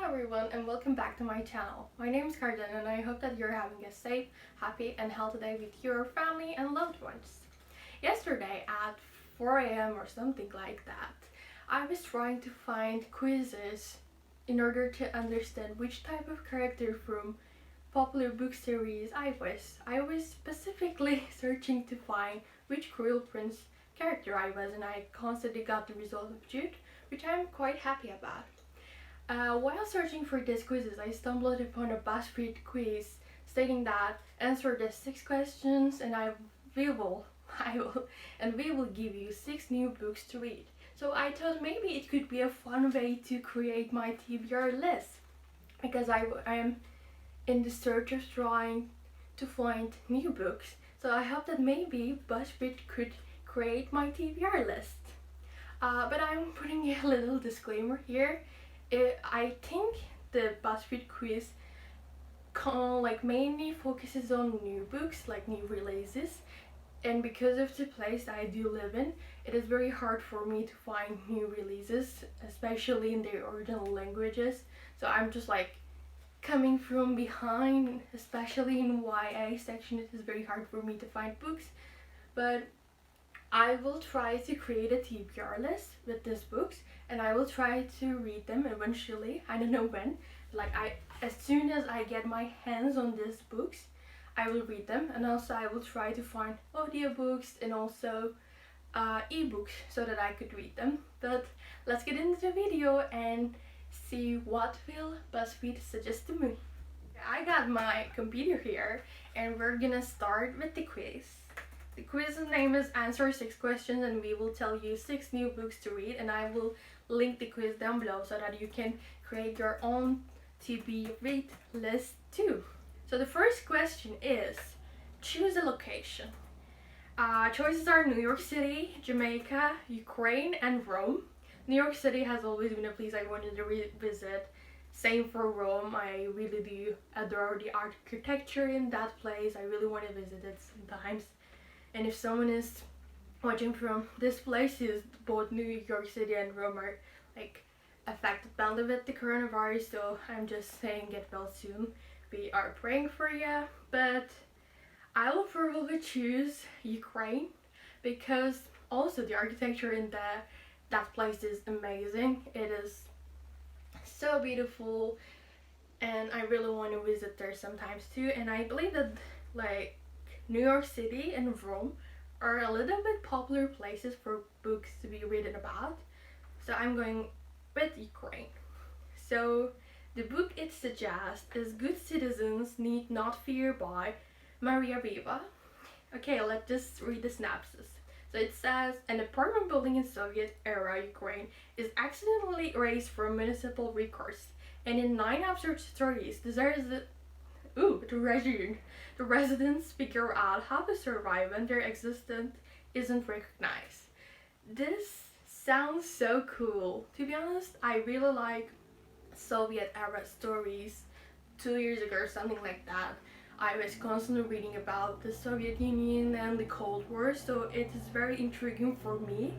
everyone and welcome back to my channel. My name is Carden and I hope that you're having a safe, happy and healthy day with your family and loved ones. Yesterday at 4 a.m. or something like that, I was trying to find quizzes in order to understand which type of character from popular book series I was. I was specifically searching to find which Cruel Prince character I was, and I constantly got the result of Jude, which I'm quite happy about. While searching for these quizzes, I stumbled upon a Buzzfeed quiz stating that answer the 6 questions and we will give you 6 new books to read. So I thought maybe it could be a fun way to create my TBR list, because I am in the search of trying to find new books. So I hope that maybe Buzzfeed could create my TBR list. But I'm putting a little disclaimer here. I think the Buzzfeed quiz mainly focuses on new books, like new releases, and because of the place I do live in, it is very hard for me to find new releases, especially in their original languages. So I'm just coming from behind, especially in YA section. It is very hard for me to find books, but I will try to create a TBR list with these books and I will try to read them eventually. I don't know when. As soon as I get my hands on these books, I will read them, and also I will try to find audiobooks and also ebooks so that I could read them. But let's get into the video and see what will Buzzfeed suggest to me. I got my computer here and we're gonna start with the quiz. The quiz's name is Answer 6 Questions, and we will tell you 6 new books to read, and I will link the quiz down below so that you can create your own to-be read list too. So the first question is, choose a location. Choices are New York City, Jamaica, Ukraine and Rome. New York City has always been a place I wanted to revisit. Same for Rome. I really do adore the architecture in that place. I really want to visit it sometimes. And if someone is watching from this place, both New York City and Rome are affected badly with the coronavirus, so I'm just saying get well soon. We are praying for you, but I will probably choose Ukraine because also the architecture in that place is amazing. It is so beautiful and I really want to visit there sometimes too. And I believe that New York City and Rome are a little bit popular places for books to be written about, so I'm going with Ukraine. So the book it suggests is Good Citizens Need Not Fear by Maria Viva. Okay, let's just read the synopsis. So it says, an apartment building in Soviet-era Ukraine is accidentally erased from municipal records, and in 9 absurd stories, the residents figure out how to survive when their existence isn't recognized. This sounds so cool. To be honest, I really like Soviet-era stories. 2 years ago or something like that, I was constantly reading about the Soviet Union and the Cold War, so it is very intriguing for me.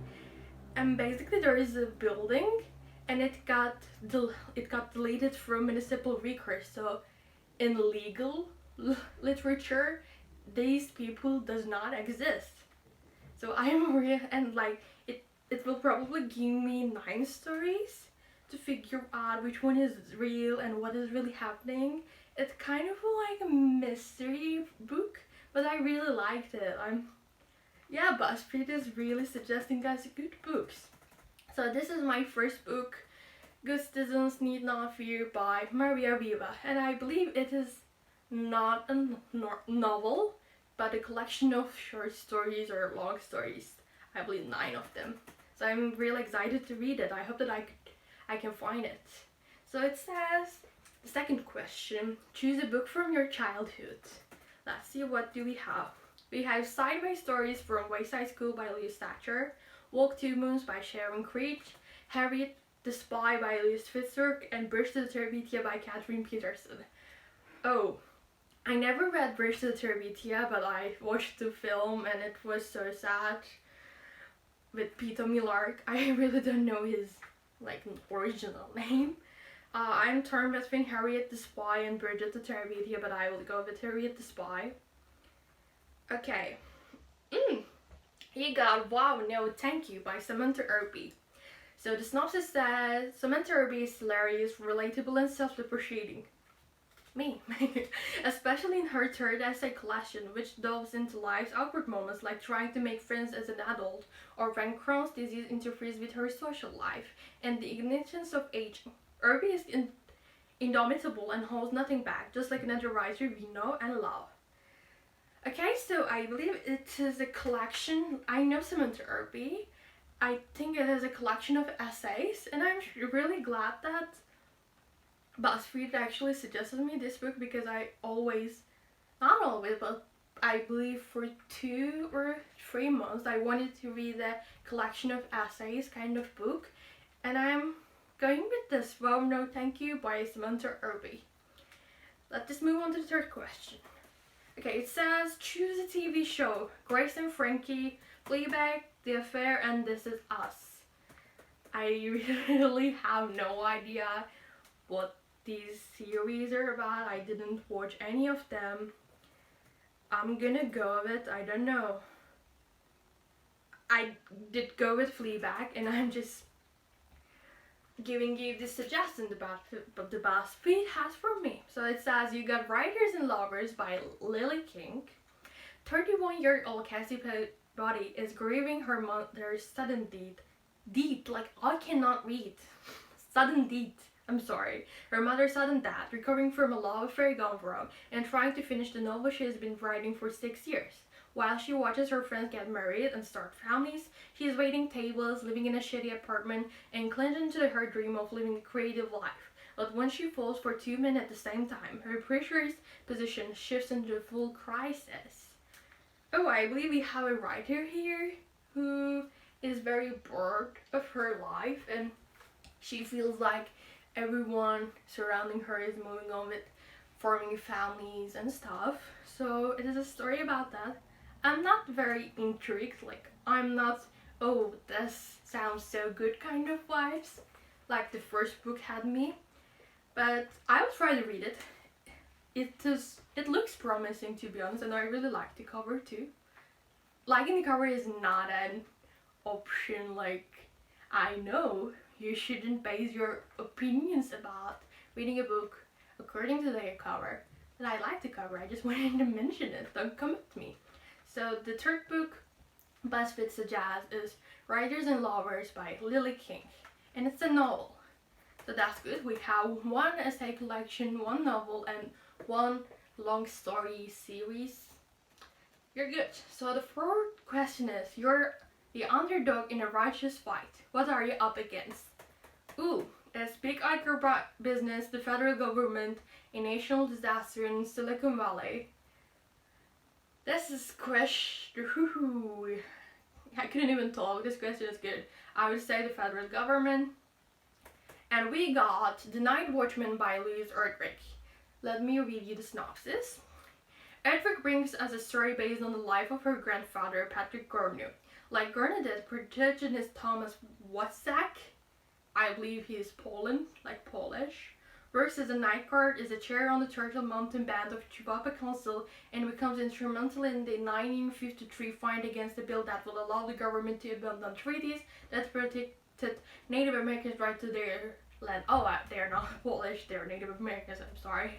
And basically there is a building and it got deleted from municipal records, so in legal literature these people does not exist. So I'm real, and it will probably give me 9 stories to figure out which one is real and what is really happening. It's kind of like a mystery book, but I really liked it. Buzzfeed is really suggesting us good books. So this is my first book, Good Citizens Need Not Fear by Maria Viva, and I believe it is not a novel, but a collection of short stories or long stories. I believe 9 of them. So I'm really excited to read it. I hope that I can find it. So it says, the second question, choose a book from your childhood. Let's see, what do we have? We have Sideways Stories from Wayside School by Louise Thatcher, Walk 2 Moons by Sharon Creech, Harriet the Spy by Louise Fitzroy, and Bridge to the Terabithia by Catherine Peterson. Oh, I never read Bridge to the Terabithia, but I watched the film and it was so sad with Peter Millark. I really don't know his original name, I'm torn between Harriet the Spy and Bridget the Terabithia, but I will go with Harriet the Spy. Okay. You got Wow No Thank You by Samantha Irby. So the synopsis says Samantha Irby is hilarious, relatable, and self-depreciating. Me. Especially in her third essay collection, which delves into life's awkward moments like trying to make friends as an adult, or when Crohn's disease interferes with her social life, and the ignitions of aging. Irby is indomitable and holds nothing back, just like another writer we know and love. Okay, so I believe it is a collection. I know Samantha Irby. I think it is a collection of essays, and I'm really glad that Buzzfeed actually suggested me this book, because not always, but I believe for 2 or 3 months I wanted to read a collection of essays kind of book, and I'm going with this Wow No Thank You by Samantha Irby. Let's just move on to the third question. Okay, it says choose a TV show: Grace and Frankie, Fleabag, The Affair, and This Is Us. I really have no idea what these series are about. I didn't watch any of them. I'm gonna go with, I don't know. I did go with Fleabag, and I'm just giving you the suggestion about what the Buzzfeed has for me. So it says you got Writers and Lovers by Lily King. 31-year-old Cassie Body is grieving her mother's sudden I cannot read. Sudden death. I'm sorry. Her mother's sudden death, recovering from a love affair gone wrong, and trying to finish the novel she has been writing for 6 years. While she watches her friends get married and start families, she is waiting tables, living in a shitty apartment, and clinging to her dream of living a creative life. But when she falls for 2 men at the same time, her pressurized position shifts into a full crisis. Oh, I believe we have a writer here who is very bored of her life, and she feels like everyone surrounding her is moving on with forming families and stuff. So it is a story about that. I'm not very intrigued, like I'm not, oh, this sounds so good kind of vibes, like the first book had me. But I will try to read it. It looks promising, to be honest, and I really like the cover too. Liking the cover is not an option, like I know you shouldn't base your opinions about reading a book according to their cover. And I like the cover, I just wanted to mention it, don't come at me. So the third book Buzzfeed suggests is Writers and Lovers by Lily King, and it's a novel. So that's good. We have 1 essay collection, 1 novel, and 1 long story series. You're good. So the fourth question is, you're the underdog in a righteous fight. What are you up against? Ooh, it's big agro business, the federal government, a national disaster in Silicon Valley. This is question. I couldn't even talk. This question is good. I would say the federal government. And we got The Night Watchman by Louise Erdrich. Let me read you the synopsis. Erdrich brings us a story based on the life of her grandfather, Patrick Gornu. Like Gernadette, protagonist Thomas Watzak, I believe he is Polish, works as a night guard, is a chair on the Turtle Mountain Band of Chihuahua Council, and becomes instrumental in the 1953 fight against a bill that will allow the government to abandon treaties that protected Native Americans' right to their land. Oh, they're not Polish, they're Native Americans, I'm sorry.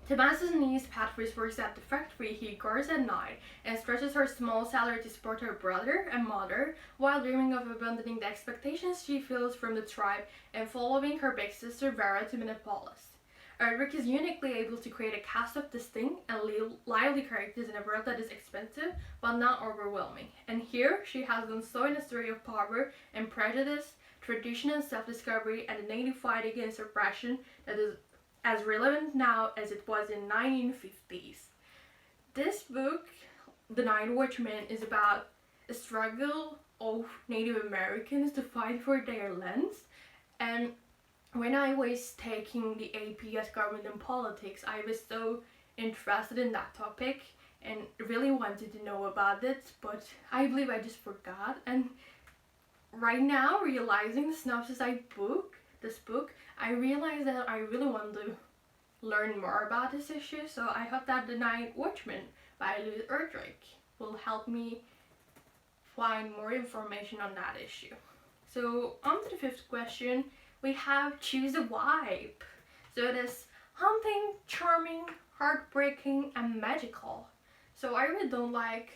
Tomas's niece Patrice works at the factory he guards at night and stretches her small salary to support her brother and mother while dreaming of abandoning the expectations she feels from the tribe and following her big sister Vera to Minneapolis. Erdrich is uniquely able to create a cast of distinct and lively characters in a world that is expensive but not overwhelming. And here she has done so in a story of power and prejudice, tradition and self-discovery, and a native fight against oppression that is as relevant now as it was in 1950s. This book, The Night Watchman, is about a struggle of Native Americans to fight for their lands. And when I was taking the AP as Government and Politics, I was so interested in that topic and really wanted to know about it, but I believe I just forgot. And right now, realizing the synopsis I booked, this book, I realized that I really want to learn more about this issue, so I hope that The Night Watchman by Louis Erdrich will help me find more information on that issue. So on to the fifth question, we have choose a vibe. So it is haunting, charming, heartbreaking, and magical. So I really don't like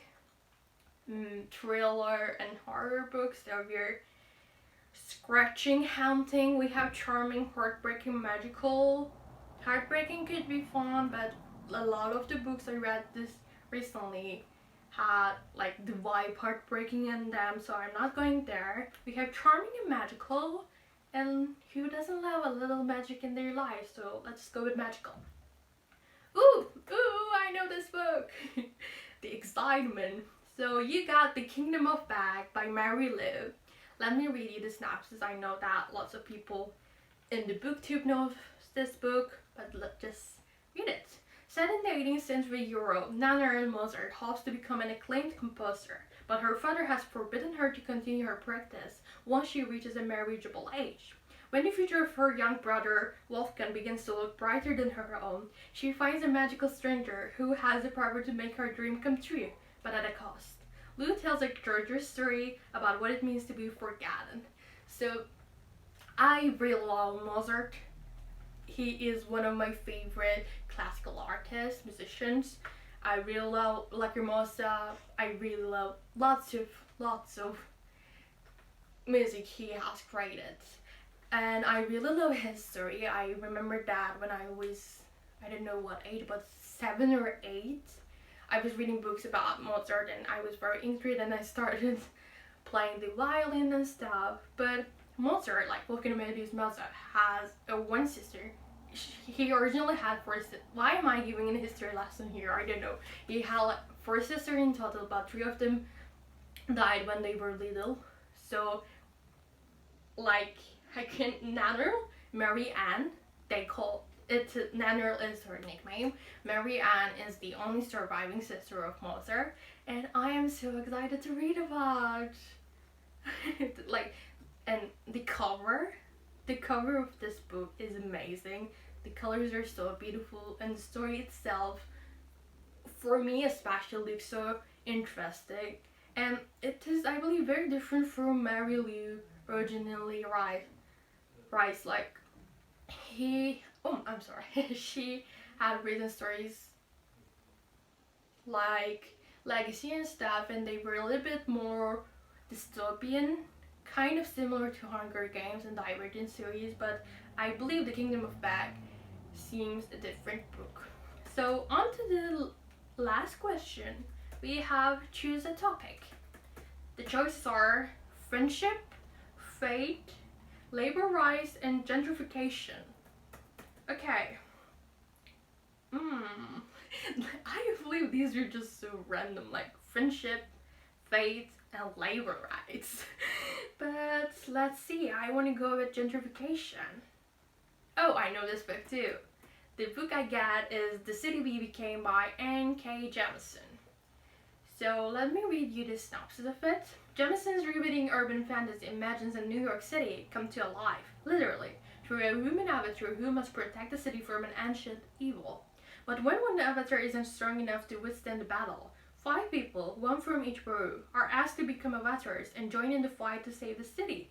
thriller and horror books. They're very scratching, haunting. We have charming, heartbreaking, magical. Heartbreaking could be fun, but a lot of the books I read this recently had like the vibe heartbreaking in them, so I'm not going there. We have charming and magical, and who doesn't love a little magic in their life? So let's go with magical. Ooh, I know this book. The excitement. So you got The Kingdom of Bag by Mary Lou. Let me read you the synopsis. I know that lots of people in the booktube know this book, but let's just read it. Set in the 18th century Europe, Nana Mozart hopes to become an acclaimed composer, but her father has forbidden her to continue her practice once she reaches a marriageable age. When the future of her young brother, Wolfgang, begins to look brighter than her own, she finds a magical stranger who has the power to make her dream come true, but at a cost. Lou tells a treacherous story about what it means to be forgotten. So, I really love Mozart. He is one of my favorite classical artists, musicians. I really love Lacrimosa. I really love lots of music he has created. And I really love his story. I remember that when I was, I don't know what age, but 7 or 8, I was reading books about Mozart and I was very intrigued and I started playing the violin and stuff. But Mozart, like Wolfgang Amadeus Mozart, has one sister. He originally had 4 sisters. Why am I giving a history lesson here? I don't know. He had 4 sisters in total, but 3 of them died when they were little. So, like, Nannerl, Mary Ann, they call it, Nannerl is her nickname. Mary Ann is the only surviving sister of Mozart, and I am so excited to read about like, and the cover of this book is amazing. The colors are so beautiful and the story itself, for me especially, looks so interesting, and it is, I believe, very different from Mary Lou originally writes. Like, she had written stories like Legacy and stuff, and they were a little bit more dystopian, kind of similar to Hunger Games and Divergent series, but I believe The Kingdom of Bag seems a different book. So on to the last question. We have choose a topic. The choices are friendship, fate, labor rights, and gentrification. Okay. I believe these are just so random, like friendship, fate, and labor rights. But let's see, I want to go with gentrification. Oh, I know this book too. The book I got is The City We Became by N.K. Jemisin. So let me read you the synopsis of it. Jemison's riveting urban fantasy imagines a New York City come to life, literally, through a human avatar who must protect the city from an ancient evil. But when one avatar isn't strong enough to withstand the battle, 5 people, one from each borough, are asked to become avatars and join in the fight to save the city.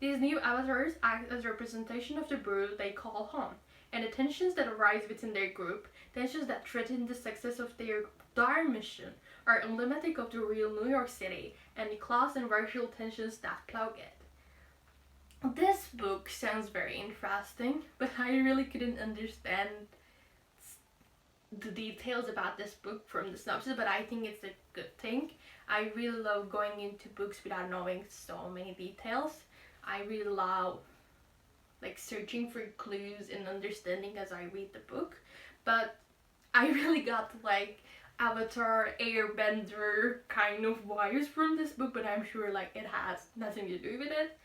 These new avatars act as a representation of the borough they call home, and the tensions that arise within their group, tensions that threaten the success of their dire mission, are emblematic of the real New York City and the class and racial tensions that plague it. This book sounds very interesting, but I really couldn't understand the details about this book from the synopsis, but I think it's a good thing. I really love going into books without knowing so many details. I really love like searching for clues and understanding as I read the book, but I really got like Avatar, Airbender kind of vibes from this book, but I'm sure like it has nothing to do with it.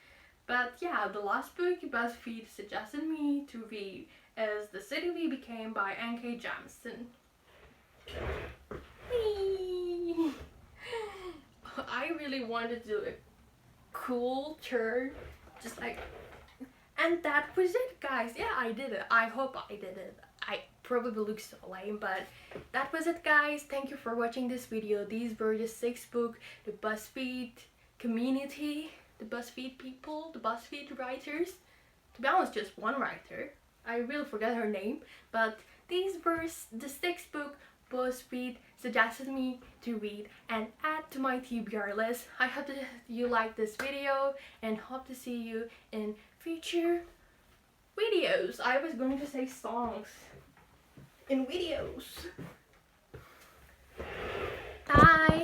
But yeah, the last book Buzzfeed suggested me to read is The City We Became by N.K. Jemisin. I really wanted to do a cool turn, just like And that was it, guys. Yeah, I did it. I hope I did it. I probably look so lame, but that was it, guys. Thank you for watching this video. These were the 6 books, the Buzzfeed community, the Buzzfeed people, the Buzzfeed writers. To be honest, just one writer. I really forgot her name, but these were the 6 book BuzzFeed suggested me to read and add to my TBR list. I hope that you like this video and hope to see you in future videos. I was going to say songs. In videos. Bye!